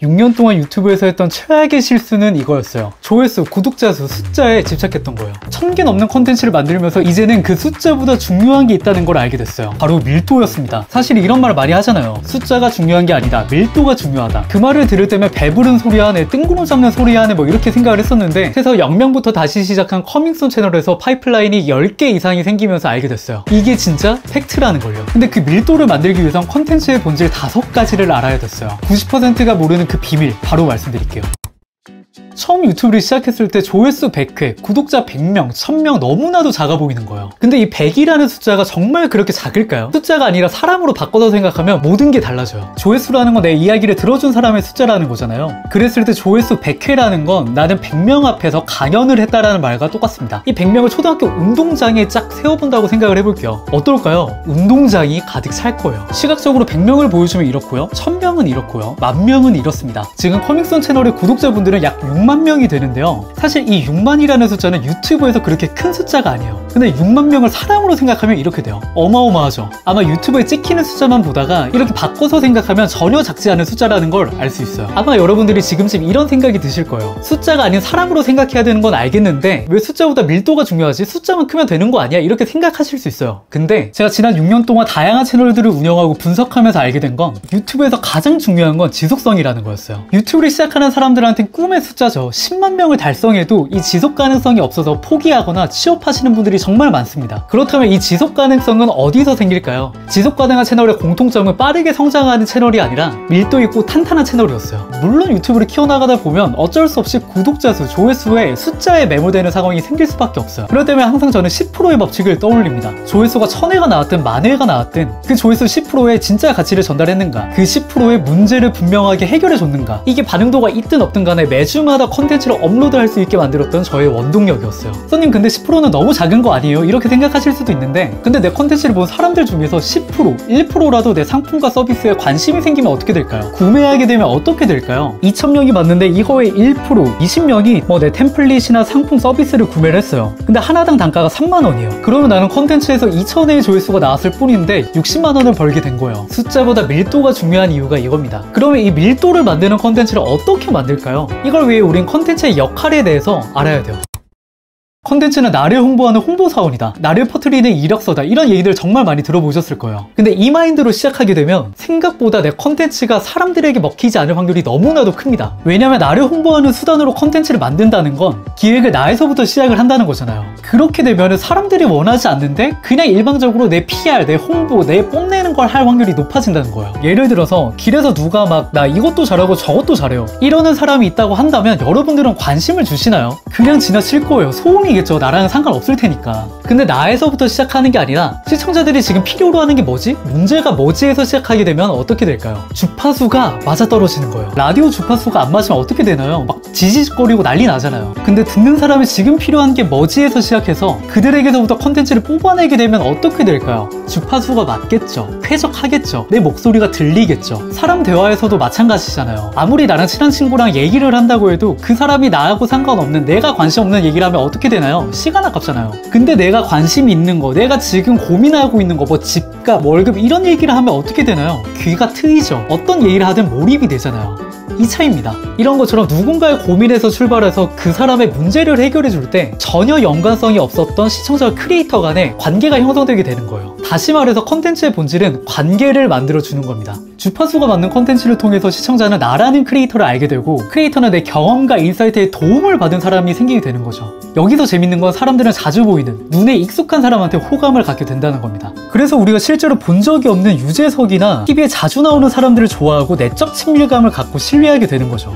6년 동안 유튜브에서 했던 최악의 실수는 이거였어요. 조회수, 구독자 수, 숫자에 집착했던 거예요. 1000개 넘는 컨텐츠를 만들면서 이제는 그 숫자보다 중요한 게 있다는 걸 알게 됐어요. 바로 밀도였습니다. 사실 이런 말을 많이 하잖아요. 숫자가 중요한 게 아니다, 밀도가 중요하다. 그 말을 들을 때면 배부른 소리 하네, 뜬구름 잡는 소리 하네 뭐 이렇게 생각을 했었는데, 그래서 0명부터 다시 시작한 커밍손 채널에서 파이프라인이 10개 이상이 생기면서 알게 됐어요. 이게 진짜 팩트라는 걸요. 근데 그 밀도를 만들기 위해선 컨텐츠의 본질 5가지를 알아야 됐어요. 90%가 모르는 그 비밀 바로 말씀드릴게요. 처음 유튜브를 시작했을 때 조회수 100회, 구독자 100명, 1000명 너무나도 작아 보이는 거예요. 근데 이 100이라는 숫자가 정말 그렇게 작을까요? 숫자가 아니라 사람으로 바꿔서 생각하면 모든 게 달라져요. 조회수라는 건 내 이야기를 들어준 사람의 숫자라는 거잖아요. 그랬을 때 조회수 100회라는 건 나는 100명 앞에서 강연을 했다라는 말과 똑같습니다. 이 100명을 초등학교 운동장에 쫙 세워본다고 생각을 해볼게요. 어떨까요? 운동장이 가득 찰 거예요. 시각적으로 100명을 보여주면 이렇고요, 1000명은 이렇고요, 10,000명은 이렇습니다. 지금 커밍손 채널의 구독자분들은 약 6만 명이 되는데요. 사실 이 6만이라는 숫자는 유튜브에서 그렇게 큰 숫자가 아니에요. 근데 6만 명을 사람으로 생각하면 이렇게 돼요. 어마어마하죠? 아마 유튜브에 찍히는 숫자만 보다가 이렇게 바꿔서 생각하면 전혀 작지 않은 숫자라는 걸 알 수 있어요. 아마 여러분들이 지금쯤 이런 생각이 드실 거예요. 숫자가 아닌 사람으로 생각해야 되는 건 알겠는데 왜 숫자보다 밀도가 중요하지? 숫자만 크면 되는 거 아니야? 이렇게 생각하실 수 있어요. 근데 제가 지난 6년 동안 다양한 채널들을 운영하고 분석하면서 알게 된 건 유튜브에서 가장 중요한 건 지속성이라는 거였어요. 유튜브를 시작하는 사람들한테는 꿈의 숫자죠. 10만 명을 달성해도 이 지속 가능성이 없어서 포기하거나 취업하시는 분들이 정말 많습니다. 그렇다면 이 지속 가능성은 어디서 생길까요? 지속 가능한 채널의 공통점은 빠르게 성장하는 채널이 아니라 밀도 있고 탄탄한 채널이었어요. 물론 유튜브를 키워나가다 보면 어쩔 수 없이 구독자 수, 조회수에 숫자에 매몰되는 상황이 생길 수밖에 없어요. 그럴 때면 항상 저는 10%의 법칙을 떠올립니다. 조회수가 1000회가 나왔든 10,000회가 나왔든 그 조회수 10%의 진짜 가치를 전달했는가, 그 10%의 문제를 분명하게 해결해 줬는가, 이게 반응도가 있든 없든 간에 매주마다 컨텐츠를 업로드할 수 있게 만들었던 저의 원동력이었어요. 선님 근데 10%는 너무 작은 거 아니에요? 이렇게 생각하실 수도 있는데, 근데 내 컨텐츠를 본 사람들 중에서 10%, 1%라도 내 상품과 서비스에 관심이 생기면 어떻게 될까요? 구매하게 되면 어떻게 될까요? 2000명이 봤는데 이거의 1%, 20명이 뭐 내 템플릿이나 상품 서비스를 구매를 했어요. 근데 하나당 단가가 3만원이에요. 그러면 나는 컨텐츠에서 2000회의 조회수가 나왔을 뿐인데 60만원을 벌게 된 거예요. 숫자보다 밀도가 중요한 이유가 이겁니다. 그러면 이 밀도를 만드는 컨텐츠를 어떻게 만들까요? 이걸 위해 우린 컨텐츠의 역할에 대해서 알아야 돼요. 컨텐츠는 나를 홍보하는 홍보사원이다, 나를 퍼뜨리는 이력서다, 이런 얘기들 정말 많이 들어보셨을 거예요. 근데 이 마인드로 시작하게 되면 생각보다 내 컨텐츠가 사람들에게 먹히지 않을 확률이 너무나도 큽니다. 왜냐면 나를 홍보하는 수단으로 컨텐츠를 만든다는 건 기획을 나에서부터 시작을 한다는 거잖아요. 그렇게 되면 사람들이 원하지 않는데 그냥 일방적으로 내 PR, 내 홍보, 내 뽐내는 걸 할 확률이 높아진다는 거예요. 예를 들어서 길에서 누가 막 나 이것도 잘하고 저것도 잘해요 이러는 사람이 있다고 한다면 여러분들은 관심을 주시나요? 그냥 지나칠 거예요. 소음이 겠죠. 나랑은 상관없을 테니까. 근데 나에서부터 시작하는 게 아니라 시청자들이 지금 필요로 하는 게 뭐지? 문제가 뭐지? 해서 시작하게 되면 어떻게 될까요? 주파수가 맞아떨어지는 거예요. 라디오 주파수가 안 맞으면 어떻게 되나요? 막 지지거리고 난리 나잖아요. 근데 듣는 사람이 지금 필요한 게 뭐지? 해서 시작해서 그들에게서부터 컨텐츠를 뽑아내게 되면 어떻게 될까요? 주파수가 맞겠죠. 쾌적하겠죠. 내 목소리가 들리겠죠. 사람 대화에서도 마찬가지잖아요. 아무리 나랑 친한 친구랑 얘기를 한다고 해도 그 사람이 나하고 상관없는, 내가 관심 없는 얘기를 하면 어떻게 되나요? 시간 아깝잖아요. 근데 내가 관심 있는 거, 내가 지금 고민하고 있는 거, 뭐 집값, 월급 이런 얘기를 하면 어떻게 되나요? 귀가 트이죠. 어떤 얘기를 하든 몰입이 되잖아요. 이 차이입니다. 이런 것처럼 누군가의 고민에서 출발해서 그 사람의 문제를 해결해 줄 때 전혀 연관성이 없었던 시청자와 크리에이터 간의 관계가 형성되게 되는 거예요. 다시 말해서 컨텐츠의 본질은 관계를 만들어 주는 겁니다. 주파수가 맞는 컨텐츠를 통해서 시청자는 나라는 크리에이터를 알게 되고, 크리에이터는 내 경험과 인사이트에 도움을 받은 사람이 생기게 되는 거죠. 여기서 재밌는 건 사람들은 자주 보이는, 눈에 익숙한 사람한테 호감을 갖게 된다는 겁니다. 그래서 우리가 실제로 본 적이 없는 유재석이나 TV에 자주 나오는 사람들을 좋아하고 내적 친밀감을 갖고 신뢰하게 되는 거죠.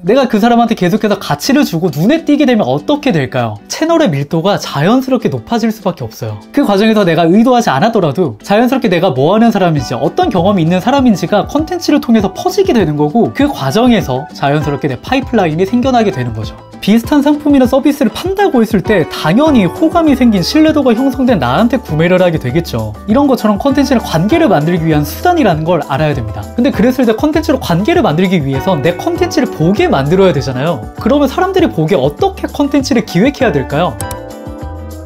내가 그 사람한테 계속해서 가치를 주고 눈에 띄게 되면 어떻게 될까요? 채널의 밀도가 자연스럽게 높아질 수밖에 없어요. 그 과정에서 내가 의도하지 않았더라도 자연스럽게 내가 뭐 하는 사람인지, 어떤 경험이 있는 사람인지가 컨텐츠를 통해서 퍼지게 되는 거고, 그 과정에서 자연스럽게 내 파이프라인이 생겨나게 되는 거죠. 비슷한 상품이나 서비스를 판다고 했을 때 당연히 호감이 생긴, 신뢰도가 형성된 나한테 구매를 하게 되겠죠. 이런 것처럼 컨텐츠는 관계를 만들기 위한 수단이라는 걸 알아야 됩니다. 근데 그랬을 때 컨텐츠로 관계를 만들기 위해선 내 컨텐츠를 보게 만들어야 되잖아요. 그러면 사람들이 보기에 어떻게 컨텐츠를 기획해야 될까요?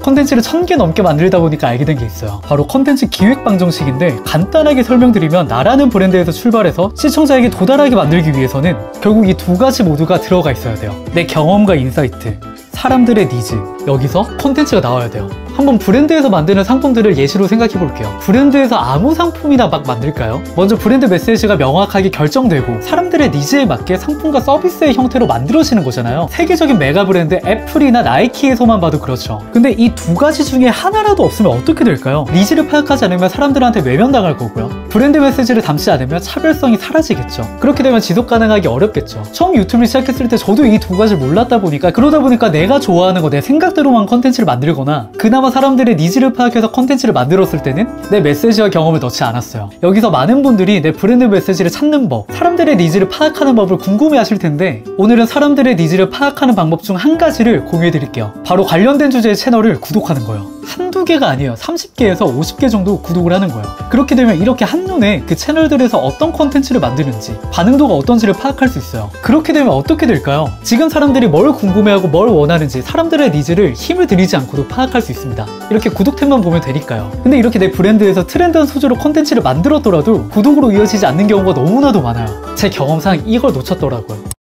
컨텐츠를 1000개 넘게 만들다 보니까 알게 된 게 있어요. 바로 컨텐츠 기획 방정식인데, 간단하게 설명드리면 나라는 브랜드에서 출발해서 시청자에게 도달하게 만들기 위해서는 결국 이 두 가지 모두가 들어가 있어야 돼요. 내 경험과 인사이트, 사람들의 니즈, 여기서 콘텐츠가 나와야 돼요. 한번 브랜드에서 만드는 상품들을 예시로 생각해 볼게요. 브랜드에서 아무 상품이나 막 만들까요? 먼저 브랜드 메시지가 명확하게 결정되고 사람들의 니즈에 맞게 상품과 서비스의 형태로 만들어지는 거잖아요. 세계적인 메가 브랜드 애플이나 나이키에서만 봐도 그렇죠. 근데 이 두 가지 중에 하나라도 없으면 어떻게 될까요? 니즈를 파악하지 않으면 사람들한테 외면당할 거고요. 브랜드 메시지를 담지 않으면 차별성이 사라지겠죠. 그렇게 되면 지속 가능하기 어렵겠죠. 처음 유튜브를 시작했을 때 저도 이 두 가지를 몰랐다 보니까, 그러다 보니까 내가 좋아하는 거, 내 생각대로만 컨텐츠를 만들거나, 그나마 사람들의 니즈를 파악해서 컨텐츠를 만들었을 때는 내 메시지와 경험을 넣지 않았어요. 여기서 많은 분들이 내 브랜드 메시지를 찾는 법, 사람들의 니즈를 파악하는 법을 궁금해 하실 텐데, 오늘은 사람들의 니즈를 파악하는 방법 중 한 가지를 공유해 드릴게요. 바로 관련된 주제의 채널을 구독하는 거예요. 한두 개가 아니에요. 30개에서 50개 정도 구독을 하는 거예요. 그렇게 되면 이렇게 한눈에 그 채널들에서 어떤 컨텐츠를 만드는지, 반응도가 어떤지를 파악할 수 있어요. 그렇게 되면 어떻게 될까요? 지금 사람들이 뭘 궁금해하고 뭘 원하는지 사람들의 니즈를 힘을 들이지 않고도 파악할 수 있습니다. 이렇게 구독템만 보면 되니까요. 근데 이렇게 내 브랜드에서 트렌드한 소재로 컨텐츠를 만들었더라도 구독으로 이어지지 않는 경우가 너무나도 많아요. 제 경험상 이걸 놓쳤더라고요.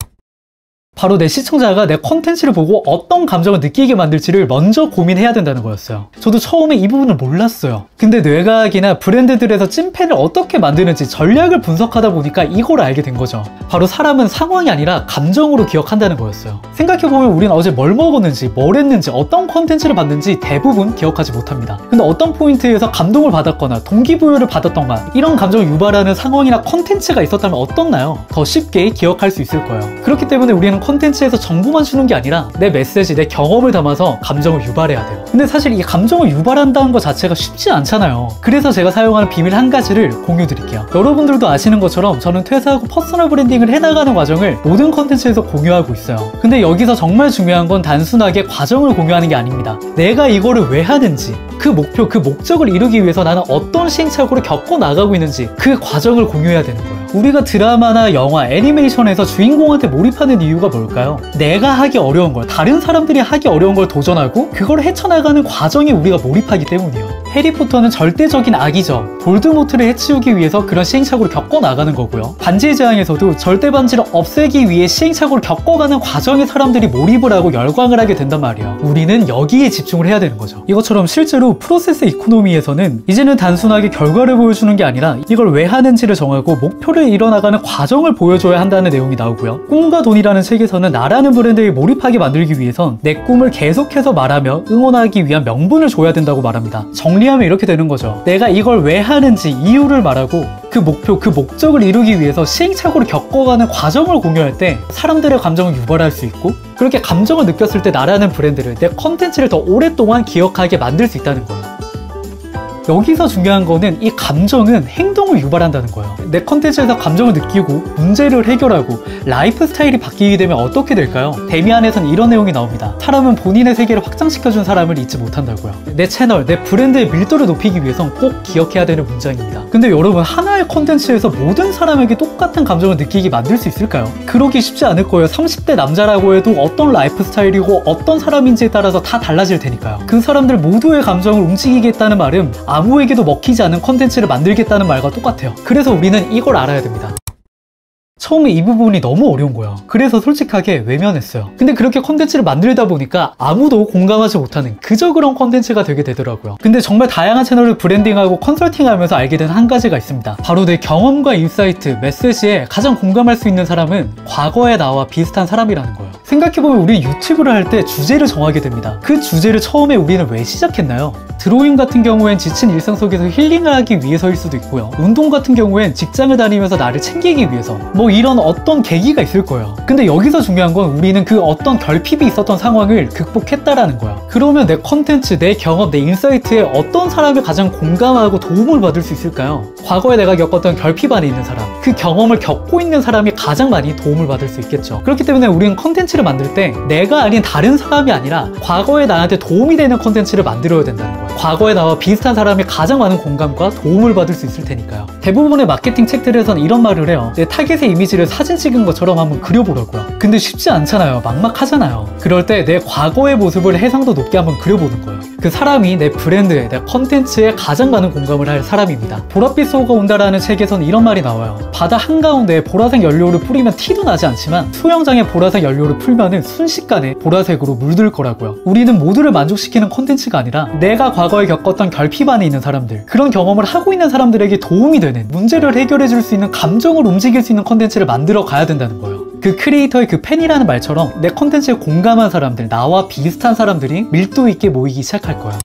바로 내 시청자가 내 컨텐츠를 보고 어떤 감정을 느끼게 만들지를 먼저 고민해야 된다는 거였어요. 저도 처음에 이 부분을 몰랐어요. 근데 뇌과학이나 브랜드들에서 찐팬을 어떻게 만드는지 전략을 분석하다 보니까 이걸 알게 된 거죠. 바로 사람은 상황이 아니라 감정으로 기억한다는 거였어요. 생각해보면 우린 어제 뭘 먹었는지, 뭘 했는지, 어떤 컨텐츠를 봤는지 대부분 기억하지 못합니다. 근데 어떤 포인트에서 감동을 받았거나 동기부여를 받았던가, 이런 감정을 유발하는 상황이나 컨텐츠가 있었다면 어떻나요? 더 쉽게 기억할 수 있을 거예요. 그렇기 때문에 우리는 컨텐츠에서 정보만 주는 게 아니라 내 메시지, 내 경험을 담아서 감정을 유발해야 돼요. 근데 사실 이 감정을 유발한다는 것 자체가 쉽지 않잖아요. 그래서 제가 사용하는 비밀 한 가지를 공유 드릴게요. 여러분들도 아시는 것처럼 저는 퇴사하고 퍼스널 브랜딩을 해나가는 과정을 모든 컨텐츠에서 공유하고 있어요. 근데 여기서 정말 중요한 건 단순하게 과정을 공유하는 게 아닙니다. 내가 이거를 왜 하는지, 그 목표, 그 목적을 이루기 위해서 나는 어떤 시행착오를 겪어 나가고 있는지, 그 과정을 공유해야 되는 거예요. 우리가 드라마나 영화, 애니메이션에서 주인공한테 몰입하는 이유가 뭘까요? 내가 하기 어려운 걸, 다른 사람들이 하기 어려운 걸 도전하고 그걸 헤쳐나가는 과정에 우리가 몰입하기 때문이에요. 해리포터는 절대적인 악이죠. 볼드모트를 해치우기 위해서 그런 시행착오를 겪어나가는 거고요. 반지의 제왕에서도 절대 반지를 없애기 위해 시행착오를 겪어가는 과정에 사람들이 몰입을 하고 열광을 하게 된단 말이에요. 우리는 여기에 집중을 해야 되는 거죠. 이것처럼 실제로 프로세스 이코노미에서는 이제는 단순하게 결과를 보여주는 게 아니라 이걸 왜 하는지를 정하고 목표를 이뤄나가는 과정을 보여줘야 한다는 내용이 나오고요. 꿈과 돈이라는 책에서는 나라는 브랜드에 몰입하게 만들기 위해선 내 꿈을 계속해서 말하며 응원하기 위한 명분을 줘야 된다고 말합니다. 정리하면 이렇게 되는 거죠. 내가 이걸 왜 하는지 이유를 말하고 그 목표, 그 목적을 이루기 위해서 시행착오를 겪어가는 과정을 공유할 때 사람들의 감정을 유발할 수 있고, 그렇게 감정을 느꼈을 때 나라는 브랜드를, 내 컨텐츠를 더 오랫동안 기억하게 만들 수 있다는 거예요. 여기서 중요한 거는 이 감정은 행동을 유발한다는 거예요. 내 컨텐츠에서 감정을 느끼고 문제를 해결하고 라이프 스타일이 바뀌게 되면 어떻게 될까요? 데미안에선 이런 내용이 나옵니다. 사람은 본인의 세계를 확장시켜준 사람을 잊지 못한다고요. 내 채널, 내 브랜드의 밀도를 높이기 위해선 꼭 기억해야 되는 문장입니다. 근데 여러분, 하나의 컨텐츠에서 모든 사람에게 똑같은 감정을 느끼게 만들 수 있을까요? 그러기 쉽지 않을 거예요. 30대 남자라고 해도 어떤 라이프 스타일이고 어떤 사람인지에 따라서 다 달라질 테니까요. 그 사람들 모두의 감정을 움직이겠다는 말은 아무에게도 먹히지 않는 컨텐츠를 만들겠다는 말과 똑같아요. 그래서 우리는 이걸 알아야 됩니다. 처음에 이 부분이 너무 어려운 거야. 그래서 솔직하게 외면했어요. 근데 그렇게 컨텐츠를 만들다 보니까 아무도 공감하지 못하는 그저 그런 컨텐츠가 되게 되더라고요. 근데 정말 다양한 채널을 브랜딩하고 컨설팅하면서 알게 된 한 가지가 있습니다. 바로 내 경험과 인사이트, 메시지에 가장 공감할 수 있는 사람은 과거의 나와 비슷한 사람이라는 거예요. 생각해보면 우리 유튜브를 할 때 주제를 정하게 됩니다. 그 주제를 처음에 우리는 왜 시작했나요? 드로잉 같은 경우엔 지친 일상 속에서 힐링을 하기 위해서일 수도 있고요. 운동 같은 경우엔 직장을 다니면서 나를 챙기기 위해서, 뭐 이런 어떤 계기가 있을 거예요. 근데 여기서 중요한 건 우리는 그 어떤 결핍이 있었던 상황을 극복했다라는 거야. 그러면 내 컨텐츠, 내 경험, 내 인사이트에 어떤 사람이 가장 공감하고 도움을 받을 수 있을까요? 과거에 내가 겪었던 결핍 안에 있는 사람, 그 경험을 겪고 있는 사람이 가장 많이 도움을 받을 수 있겠죠. 그렇기 때문에 우리는 컨텐츠를 만들 때 내가 아닌 다른 사람이 아니라 과거에 나한테 도움이 되는 컨텐츠를 만들어야 된다는 거예요. 과거에 나와 비슷한 사람이 가장 많은 공감과 도움을 받을 수 있을 테니까요. 대부분의 마케팅 책들에서는 이런 말을 해요. 내 타겟의 이미지를 사진 찍은 것처럼 한번 그려보라고요. 근데 쉽지 않잖아요. 막막하잖아요. 그럴 때 내 과거의 모습을 해상도 높게 한번 그려보는 거예요. 그 사람이 내 브랜드에, 내 컨텐츠에 가장 많은 공감을 할 사람입니다. 보랏빛 소가 온다라는 책에서는 이런 말이 나와요. 바다 한가운데 보라색 연료를 뿌리면 티도 나지 않지만 수영장에 보라색 연료를 풀면은 순식간에 보라색으로 물들 거라고요. 우리는 모두를 만족시키는 컨텐츠가 아니라 내가 과거에 겪었던 결핍 안에 있는 사람들, 그런 경험을 하고 있는 사람들에게 도움이 되는, 문제를 해결해 줄 수 있는, 감정을 움직일 수 있는 컨텐츠를 만들어 가야 된다는 거예요. 그 크리에이터의 그 팬이라는 말처럼 내 컨텐츠에 공감한 사람들, 나와 비슷한 사람들이 밀도 있게 모이기 시작할 거야.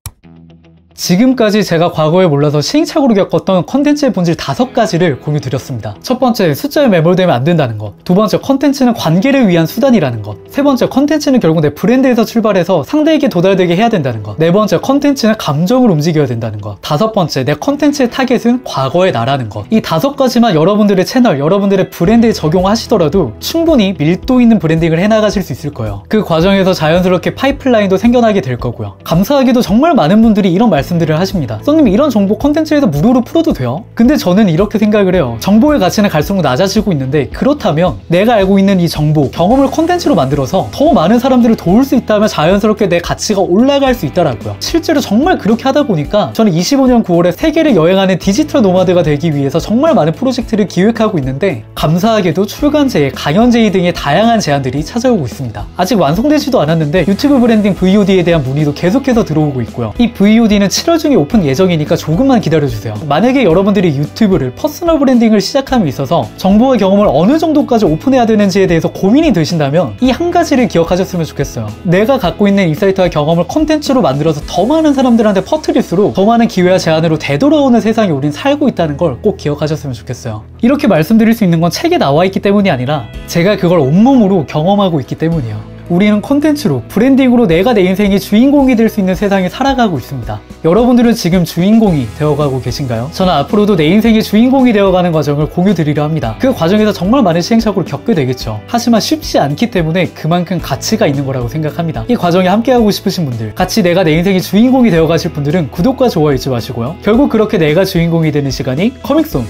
지금까지 제가 과거에 몰라서 시행착오로 겪었던 컨텐츠의 본질 5가지를 공유 드렸습니다. 첫 번째, 숫자에 매몰되면 안 된다는 것. 두 번째, 컨텐츠는 관계를 위한 수단이라는 것. 세 번째, 컨텐츠는 결국 내 브랜드에서 출발해서 상대에게 도달되게 해야 된다는 것. 네 번째, 컨텐츠는 감정을 움직여야 된다는 것. 다섯 번째, 내 컨텐츠의 타겟은 과거의 나라는 것. 이 5가지만 여러분들의 채널, 여러분들의 브랜드에 적용하시더라도 충분히 밀도 있는 브랜딩을 해나가실 수 있을 거예요. 그 과정에서 자연스럽게 파이프라인도 생겨나게 될 거고요. 감사하게도 정말 많은 분들이 이런 말씀들을 하십니다. 썬님, 이런 정보 컨텐츠에서 무료로 풀어도 돼요? 근데 저는 이렇게 생각을 해요. 정보의 가치는 갈수록 낮아지고 있는데, 그렇다면 내가 알고 있는 이 정보, 경험을 컨텐츠로 만들어서 더 많은 사람들을 도울 수 있다면 자연스럽게 내 가치가 올라갈 수 있더라고요. 실제로 정말 그렇게 하다 보니까 저는 25년 9월에 세계를 여행하는 디지털 노마드가 되기 위해서 정말 많은 프로젝트를 기획하고 있는데, 감사하게도 출간제의, 강연제의 등의 다양한 제안들이 찾아오고 있습니다. 아직 완성되지도 않았는데 유튜브 브랜딩 VOD에 대한 문의도 계속해서 들어오고 있고요. 이 VOD는 7월 중에 오픈 예정이니까 조금만 기다려주세요. 만약에 여러분들이 유튜브를, 퍼스널 브랜딩을 시작함에 있어서 정보와 경험을 어느 정도까지 오픈해야 되는지에 대해서 고민이 되신다면 이 한 가지를 기억하셨으면 좋겠어요. 내가 갖고 있는 인사이트와 경험을 콘텐츠로 만들어서 더 많은 사람들한테 퍼뜨릴수록 더 많은 기회와 제안으로 되돌아오는 세상에 우린 살고 있다는 걸 꼭 기억하셨으면 좋겠어요. 이렇게 말씀드릴 수 있는 건 책에 나와 있기 때문이 아니라 제가 그걸 온몸으로 경험하고 있기 때문이에요. 우리는 콘텐츠로, 브랜딩으로 내가 내 인생의 주인공이 될 수 있는 세상에 살아가고 있습니다. 여러분들은 지금 주인공이 되어가고 계신가요? 저는 앞으로도 내 인생의 주인공이 되어가는 과정을 공유 드리려 합니다. 그 과정에서 정말 많은 시행착오를 겪게 되겠죠. 하지만 쉽지 않기 때문에 그만큼 가치가 있는 거라고 생각합니다. 이 과정에 함께하고 싶으신 분들, 같이 내가 내 인생의 주인공이 되어가실 분들은 구독과 좋아요 잊지 마시고요. 결국 그렇게 내가 주인공이 되는 시간이 커밍순!